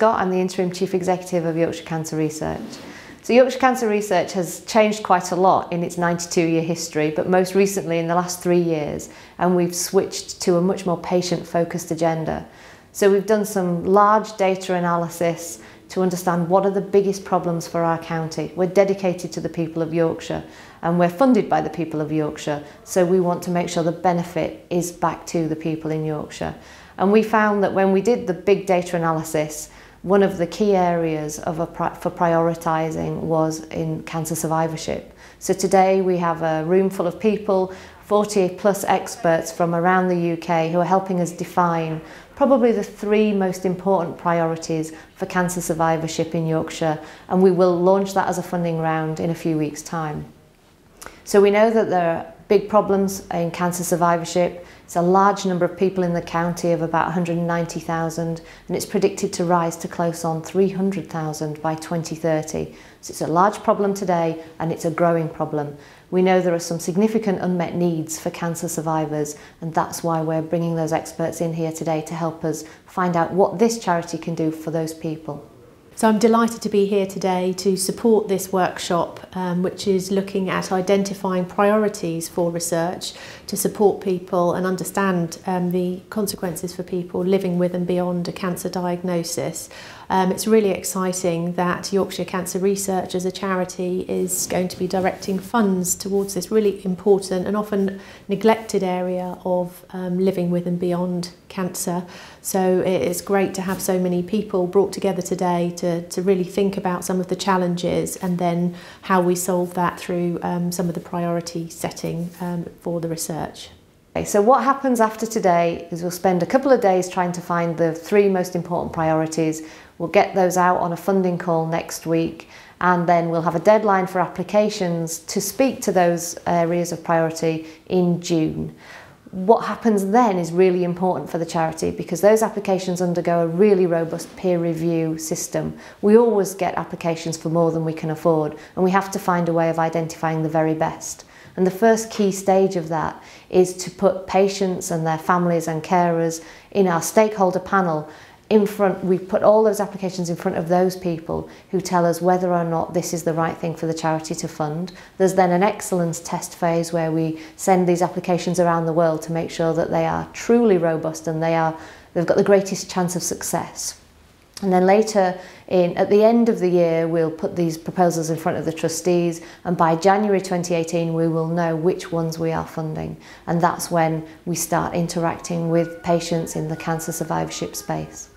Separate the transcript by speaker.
Speaker 1: Scott. I'm the Interim Chief Executive of Yorkshire Cancer Research. So Yorkshire Cancer Research has changed quite a lot in its 92-year history, but most recently in the last 3 years, and we've switched to a much more patient-focused agenda. So we've done some large data analysis to understand what are the biggest problems for our county. We're dedicated to the people of Yorkshire and we're funded by the people of Yorkshire, so we want to make sure the benefit is back to the people in Yorkshire. And we found that when we did the big data analysis, one of the key areas for prioritising was in cancer survivorship. So today we have a room full of people, 40 plus experts from around the UK who are helping us define probably the 3 most important priorities for cancer survivorship in Yorkshire, and we will launch that as a funding round in a few weeks' time. So we know that there are big problems in cancer survivorship. It's a large number of people in the county of about 190,000, and it's predicted to rise to close on 300,000 by 2030. So it's a large problem today and it's a growing problem. We know there are some significant unmet needs for cancer survivors, and that's why we're bringing those experts in here today to help us find out what this charity can do for those people.
Speaker 2: So I'm delighted to be here today to support this workshop, which is looking at identifying priorities for research to support people and understand the consequences for people living with and beyond a cancer diagnosis. It's really exciting that Yorkshire Cancer Research as a charity is going to be directing funds towards this really important and often neglected area of living with and beyond cancer. So it's great to have so many people brought together today to really think about some of the challenges and then how we solve that through some of the priority setting for the research.
Speaker 1: Okay, so what happens after today is we'll spend a couple of days trying to find the 3 most important priorities. We'll get those out on a funding call next week, and then we'll have a deadline for applications to speak to those areas of priority in June. What happens then is really important for the charity because those applications undergo a really robust peer review system. We always get applications for more than we can afford, and we have to find a way of identifying the very best. And the first key stage of that is to put patients and their families and carers in our stakeholder panel in front. We put all those applications in front of those people who tell us whether or not this is the right thing for the charity to fund. There's then an excellence test phase where we send these applications around the world to make sure that they are truly robust and they've got the greatest chance of success. And then later, at the end of the year, we'll put these proposals in front of the trustees, and by January 2018 we will know which ones we are funding, and that's when we start interacting with patients in the cancer survivorship space.